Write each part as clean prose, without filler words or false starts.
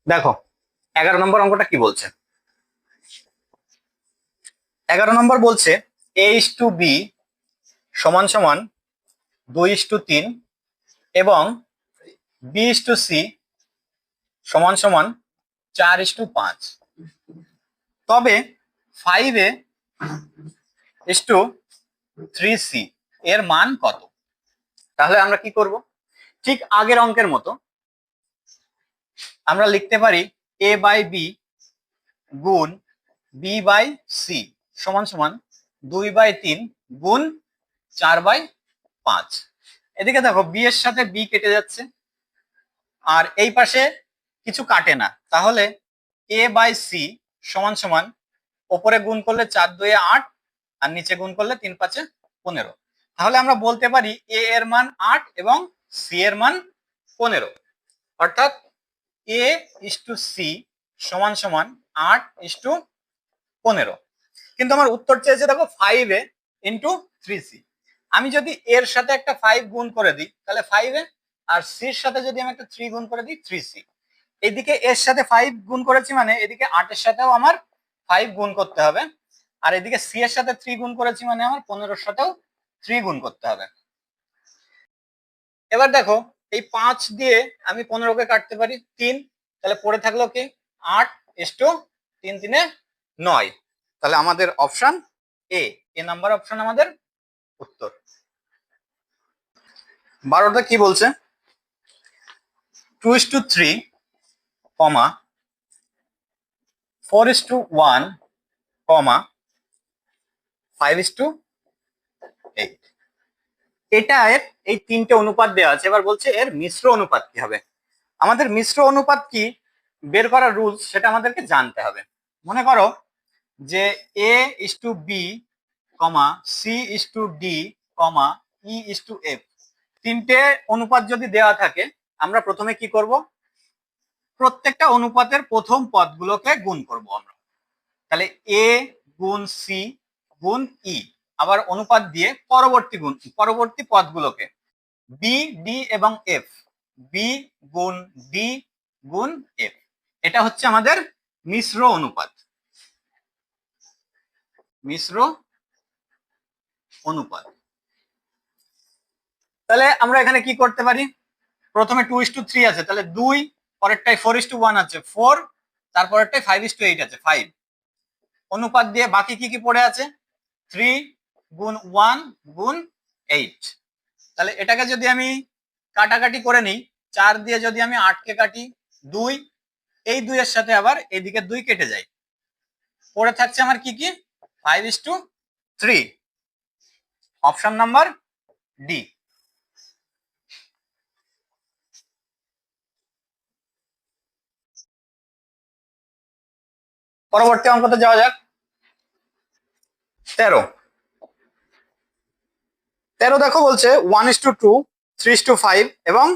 দেখো 11 নম্বর অঙ্কটা কি বলছে। 11 নম্বর বলছে A/B সমান সমান 2:3 এবং B/C সমান সমান 4:5। তবে 5A/3C এর মান কত? তাহলে আমরা কি করব? ঠিক আগের অঙ্কের মতো আমরা লিখতে পারি A/B গুণ B/C সমান সমান 2/3 গুণ 4/5। এদিকে দেখো বি এর সাথে বি কেটে যাচ্ছে আর এই পাশে কিছু কাটে না, তাহলে A/C সমান সমান ওপরে গুণ করলে 4×2 8 আর নিচে গুণ করলে 3×5 15। তাহলে আমরা বলতে পারি A এর মান 8 এবং C এর মান 15, অর্থাৎ A/C সমান সমান 8:15। কিন্তু আমার উত্তর চেয়েছে দেখো 5A/3C। আমি যদি এর সাথে একটা 5 গুণ করে দিই তাহলে 5A, আর সির সাথে যদি আমি একটা 3 গুণ করে দিই 3C। এদিকে এর সাথে 5 গুণ করেছি মানে এদিকে 8 এর সাথেও আমার 5 গুণ করতে হবে, আর এদিকে সি এর সাথে 3 গুণ করেছি মানে আমার 15 এর সাথেও 3 গুণ করতে হবে। এবার দেখো এই 5 দিয়ে আমি 15 কে কাটতে পারি 3, তাহলে পড়ে থাকলো কি 8:3×3=9। তাহলে আমাদের অপশন এ নাম্বার অপশন আমাদের উত্তর। 12টা কি বলছে? 2:3, 4:1, 5:8। এটা এর এই তিনটে অনুপাত দেওয়া আছে। এবার বলছে এর মিশ্র অনুপাত কি হবে। আমাদের মিশ্র অনুপাত কি বের করার রুলস সেটা আমাদেরকে জানতে হবে। মনে করো যে A/B, C/D, E/F তিনটে অনুপাত যদি দেওয়া থাকে, আমরা প্রথমে কি করব? প্রত্যেকটা অনুপাতের প্রথম পদগুলোকে গুণ করব আমরা। তাহলে A গুণ C গুণ E, আবার অনুপাত দিয়ে পরবর্তী পদগুলোকে B, D এবং F, B গুণ D গুণ F। এটা হচ্ছে আমাদের মিশ্র অনুপাত। মিশ্র অনুপাত। তাহলে আমরা এখানে কি করতে পারি? প্রথমে 2:3 আছে, তাহলে 2, পরেরটাই 4:1 আছে 4, তারপরেরটাই 5:8 আছে 5। অনুপাত দিয়ে বাকি কি কি পড়ে আছে? 3 গুণ 1 গুণ 8। তাহলে এটাকে যদি আমি কাটাকাটি করে নিই, 4 দিয়ে যদি আমি 8 কে কাটি 2, এই 2 এর সাথে আবার এদিকে 2 কেটে যায়, পড়ে থাকছে আমার কি কি 5:3। Option number D. পরবর্তী অঙ্কতে যাওয়া যাক। 13 দেখো বলছে 1:2, 3:5 এবং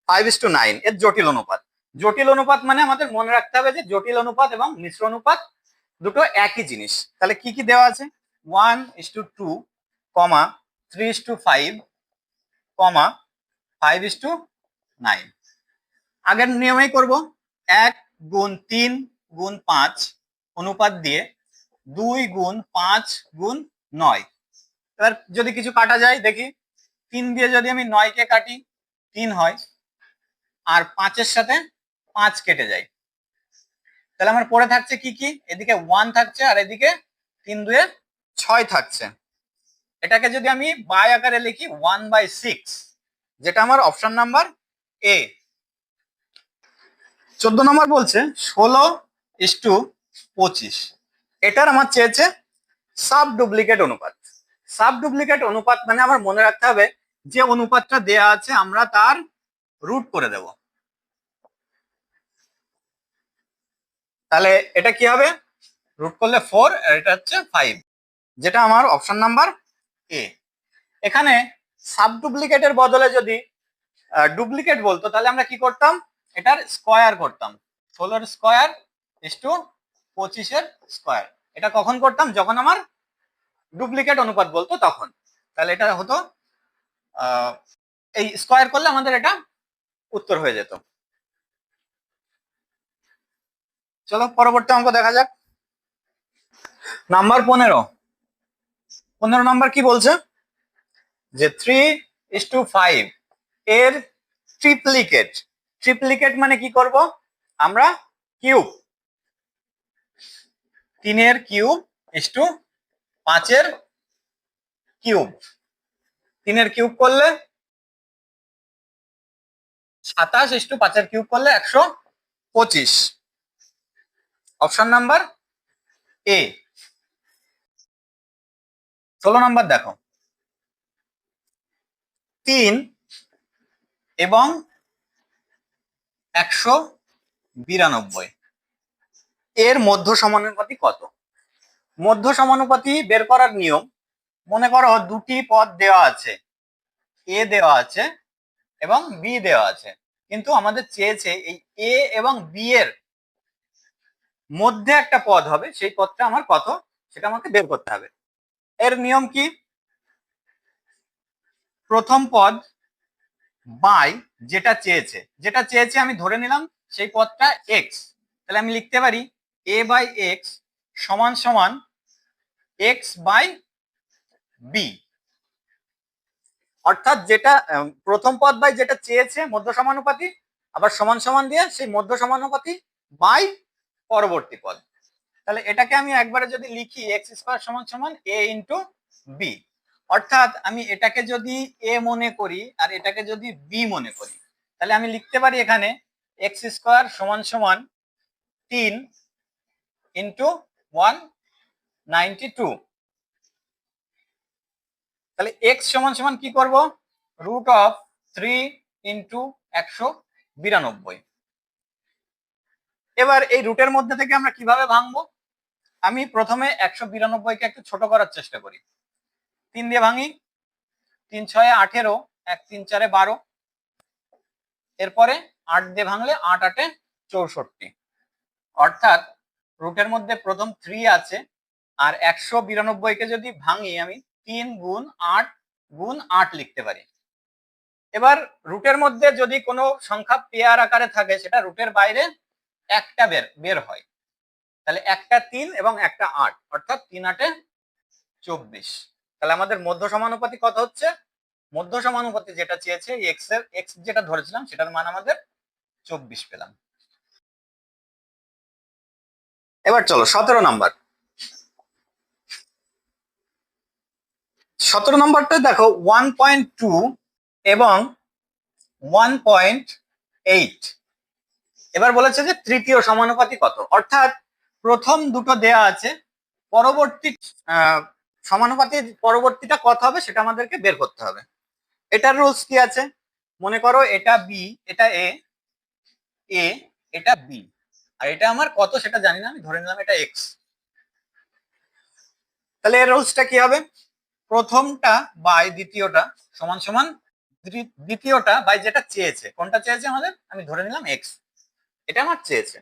5:9 এর জটিল অনুপাত। জটিল অনুপাত মানে আমাদের মনে রাখতে হবে যে জটিল অনুপাত এবং মিশ্র অনুপাত দুটো একই জিনিস। তাহলে কি কি দেওয়া আছে? 1:2, 3:5, 5:9। আগের নিয়মেই করব। 1 গুণ 3 গুণ 5 অনুপাত দিয়ে 2 গুণ 5 গুণ 9। এবার যদি কিছু কাটা যায় দেখি, 3 দিয়ে যদি আমি 9 কে কাটি 3 হয়, আর 5 এর সাথে 5 কেটে যায়, তাহলে আমার পড়ে থাকছে কি কি? এদিকে 1 থাকছে আর এদিকে 3×2 6 থাকছে। এটাকে যদি আমি বাই আকারে লিখি 1/6, যেটা আমার অপশন নাম্বার এ। 14 নম্বর বলছে 16:25। এটার আমার চেয়েছে সাব ডুপ্লিকেট অনুপাত। সাব ডুপ্লিকেট অনুপাত মানে আমার মনে রাখতে হবে যে অনুপাতটা দেয়া আছে আমরা তার রুট করে দেব। তাহলে এটা কি হবে? রুট করলে 4 আর এটা হচ্ছে 5, যেটা আমার অপশন নাম্বার এ। এখানে সাব ডুপ্লিকেটের বদলে যদি ডুপ্লিকেট বলতো তাহলে আমরা কি করতাম? এটার স্কয়ার করতাম। 16^2=25। এটা কখন করতাম? যখন আমার ডুপ্লিকেট অনুপাত বলতো তখন। তাহলে এটা হতো এই স্কোয়ার করলে আমাদের এটা উত্তর হয়ে যেত। চলো পরবর্তী অঙ্ক দেখা যাক। নাম্বার 15। 15 নাম্বার কি বলছে যে 3:5 এর ট্রিপ্লিকেট। ট্রিপ্লিকেট মানে কি করব আমরা, কিউব। 3 এর কিউব ইস্টু 5 এর কিউব। 3 এর কিউব করলে 27 ইস্টু 5 এর কিউব করলে 125। Option number A. 16 নাম্বার দেখো, 3 এবং 192 এর মধ্য সমানুপাতি কত? মধ্য সমানুপাতি বের করার নিয়ম, মনে করো দুটি পদ দেওয়া আছে, এ দেওয়া আছে এবং বি দেওয়া আছে, কিন্তু আমাদের চেয়েছে এই এ এবং বি এর মধ্যে একটা পদ হবে, সেই পদটা আমার কত সেটা আমাকে বের করতে হবে। এর নিয়ম কি, প্রথম পদ বাই যেটা চেয়েছে আমি ধরে নিলাম সেই পদটা এক্স, তাহলে আমি লিখতে পারি এ বাই এক্স সমান সমান এক্স বাই বি। অর্থাৎ যেটা প্রথম পদ বাই যেটা চেয়েছে মধ্য সমানুপাতি, আবার সমান সমান দিয়ে সেই মধ্য সমানুপাতি বাই পরবর্তী পদ। তাহলে এটাকে আমি একবারে যদি লিখি এক্স স্কোয়ার সমান সমান এ ইন্টু বি, অর্থাৎ আমি এটাকে যদি এ মনে করি আর এটাকে যদি বি মনে করি, তাহলে আমি লিখতে পারি এখানে এক্স স্কোয়ার সমান সমান 3 ইন্টু 192। তাহলে এক্স সমান সমান কি করব, রুট অফ 3 ইন্টু 192। এবার এই রুটের মধ্যে থেকে আমরা কিভাবে ভাঙবো, আমি প্রথমে 192 কে একটু ছোট করার চেষ্টা করি। 3 দিয়ে ভাঙি, 3 6 18, 1 3 4 12, এরপরে 8 দিয়ে ভাঙলে 8 8 64। অর্থাৎ রুটের মধ্যে প্রথম 3 আছে, আর 192 কে যদি ভাঙি আমি 3 গুণ 8 গুণ 8 লিখতে পারি। এবার রুটের মধ্যে যদি কোনো সংখ্যা পেয়ার আকারে থাকে সেটা রুটের বাইরে একটা বের হয়, তাহলে একটা 3 এবং একটা 8, অর্থাৎ 3 8 24। তাহলে আমাদের মধ্য সমানুপাতি কত হচ্ছে, মধ্য সমানুপাতি যেটা চেয়েছে এক্স এর এক্স যেটা ধরেছিলাম সেটার মান আমাদের 24 পেলাম। এবার চলো 17 নাম্বার। 17 নাম্বারটা দেখো 1.2 এবং 1.8। এবার বলেছে যে তৃতীয় সমানুপাতি কত, অর্থাৎ প্রথম দুটো দেয়া আছে, পরবর্তী সমানুপাতির পরবর্তীটা কত হবে সেটা আমাদেরকে বের করতে হবে। এটার রুলস কি আছে, মনে করো এটা বি, এটা এ, এ এটা বি, আর এটা আমার কত সেটা জানি না, আমি ধরে নিলাম এটা এক্স। তাহলে এর রুলসটা কি হবে, প্রথমটা বাই দ্বিতীয়টা সমান সমান দ্বিতীয়টা বাই যেটা চেয়েছে, কোনটা চেয়েছে আমাদের, আমি ধরে নিলাম এক্স, এটা আমার চেয়েছে।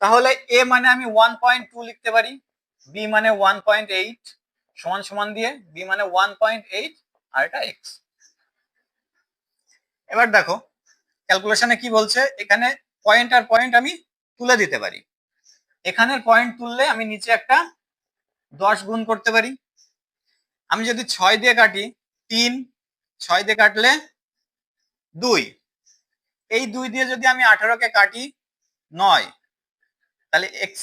তাহলে এ মানে আমি 1.2 লিখতে পারি, বি মানে 1.8 সমান সমান দিয়ে বি মানে 1.8 আর এটা এক্স। এবার দেখো ক্যালকুলেশনে কি বলছে, এখানে পয়েন্ট আর পয়েন্ট আমি তুলে দিতে পারি। এখানের পয়েন্ট তুললে আমি নিচে একটা 10 গুণ করতে পারি। আমি যদি 6 দিয়ে কাটি 3, 6 দিয়ে কাটলে 2, এই 2 দিয়ে যদি আমি 18 কে কাটি 9, তাহলে এক্স।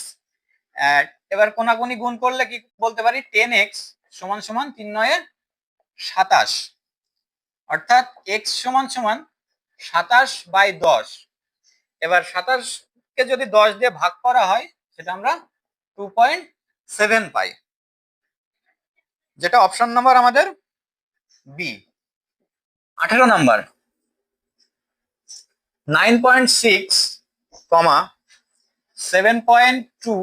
এবার কোনাকুনি গুণ করলে কি বলতে পারি, 10x সমান সমান 3 9 27, অর্থাৎ x সমান সমান 27 বাই 10। এবার 27 কে যদি 10 দিয়ে ভাগ করা হয় সেটা আমরা 2.7 পাই, যেটা অপশন নাম্বার আমাদের বি। 18 নাম্বার 9.6, 7.2,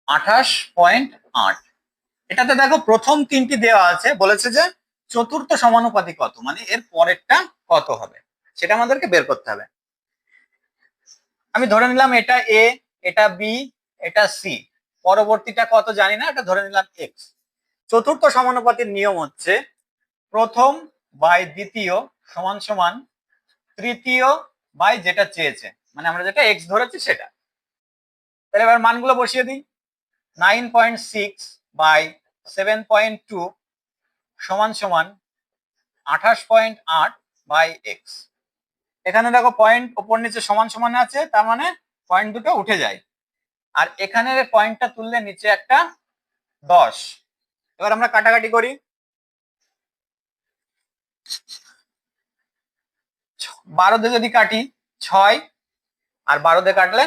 28.8। এটাতে দেখো প্রথম তিনটি দেওয়া আছে, বলেছে যে চতুর্থ সমানুপাতি কত, মানে এর পরেরটা কত হবে সেটা আমাদেরকে বের করতে হবে। আমি ধরে নিলাম এটা এ, এটা বি, এটা সি, পরবর্তীটা কত জানি না, এটা ধরে নিলাম এক্স। চতুর্থ সমানুপাতির নিয়ম হচ্ছে প্রথম বাই দ্বিতীয় সমান সমান তৃতীয় বাই যেটা চেয়েছে, মানে আমরা যেটা এক্স ধরেছি সেটা। তাহলে এবার মানগুলো বসিয়ে দিই। 9.6 বাই 7.2 সমান সমান 28.8 বাই এক্স। এখানে দেখো পয়েন্ট ওপর নিচে সমান সমান আছে, তার মানে পয়েন্ট দুটো উঠে যায়। আর এখানে পয়েন্টটা তুললে নিচে একটা 10। এবার আমরা কাটাকাটি করি। 12 দিয়ে যদি কাটি 6, আর 12 দিয়ে কাটলে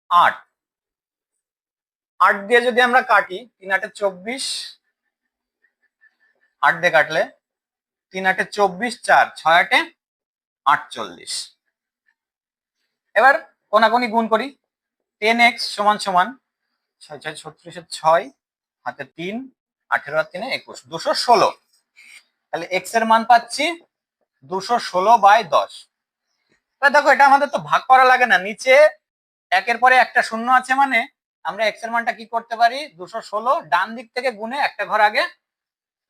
8। 8 দিয়ে যদি আমরা কাটি 3 8 24, 8 দিয়ে কাটলে 3 8 24, 4 6 8 48। এবার কোনাকুনি গুণ করি। 10x সমান সমান 6 6 36 6 হাতে 3 18 আর 3 21 216। তাহলে x এর মান পাচ্ছি 216 বাই 10। দেখো এটা আমাদের তো ভাগ করা লাগে না, নিচে একের পরে একটা শূন্য আছে, মানে আমরা x এর মানটা কি করতে পারি, 216 ডান দিক থেকে গুণে একটা ঘর আগে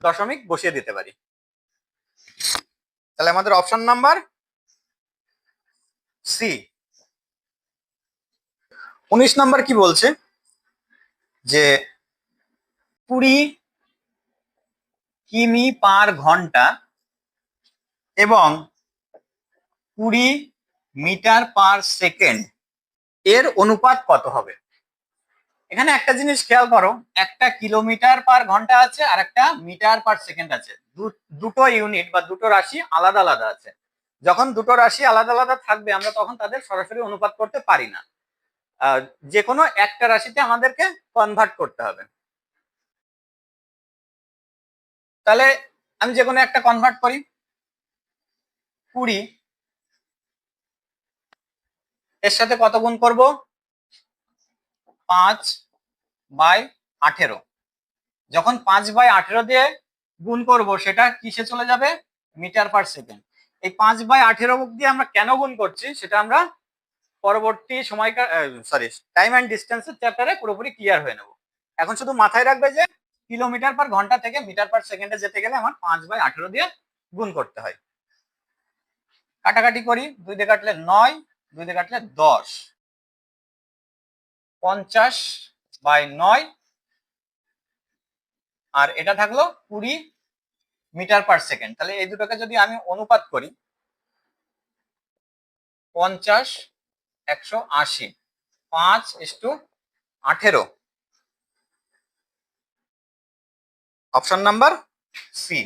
দশমিক বসিয়ে দিতে পারি। তাহলে আমাদের অপশন নাম্বার সি। 19 নাম্বার কি বলছে যে 20 কিমি পার ঘন্টা এবং 20 মিটার পার সেকেন্ড এর অনুপাত কত হবে। এখানে একটা জিনিস খেয়াল করো, একটা কিলোমিটার পার ঘন্টা আছে আর একটা মিটার পার সেকেন্ড আছে। দুটো ইউনিট বা দুটো রাশি আলাদা আলাদা আছে। যখন দুটো রাশি আলাদা আলাদা থাকবে আমরা তখন তাদের সরাসরি অনুপাত করতে পারি না, যে কোনো একটা রাশিতে আমাদেরকে কনভার্ট করতে হবে। তাহলে আমি যে কোনো একটা কনভার্ট করি। 20 এর সাথে কত গুণ করব, 5 বাই 18। যখন 5 বাই 18 দিয়ে গুণ করব সেটা কিসে চলে যাবে, মিটার পার সেকেন্ড। এই 5 বাই 18 দিয়ে আমরা কেন গুণ করছি সেটা আমরা পরবর্তী সময়কার টাইম অ্যান্ড ডিস্টেন্সের চ্যাপ্টারে পুরোপুরি ক্লিয়ার হয়ে নেব। এখন শুধু মাথায় রাখবে যে কিলোমিটার পার ঘন্টা থেকে মিটার পার সেকেন্ডে যেতে গেলে আমার 5 বাই 18 দিয়ে গুণ করতে হয়। কাটাকাটি করি, 2 দিয়ে কাটলে 9, 2 দিয়ে কাটলে 10, 50 বাই 9, আর এটা থাকলো 20 মিটার পার সেকেন্ড। তাহলে এই দুটোকে যদি আমি অনুপাত করি, 50 180, 5:18। Option number C.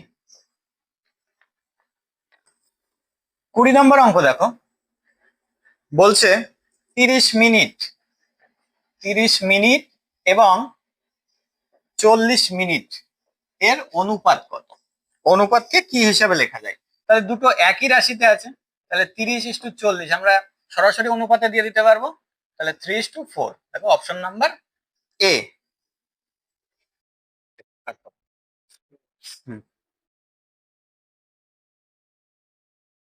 20 নম্বর অঙ্ক দেখো, বলছে 30 মিনিট এবং 40 মিনিট এর অনুপাত কত। অনুপাতকে কি হিসাবে লেখা যায়, তাহলে দুটো একই রাশিতে আছে, তাহলে 30:40 আমরা সরাসরি অনুপাতে দিয়ে দিতে পারবো। তাহলে 3:4, দেখো অপশন নাম্বার এ।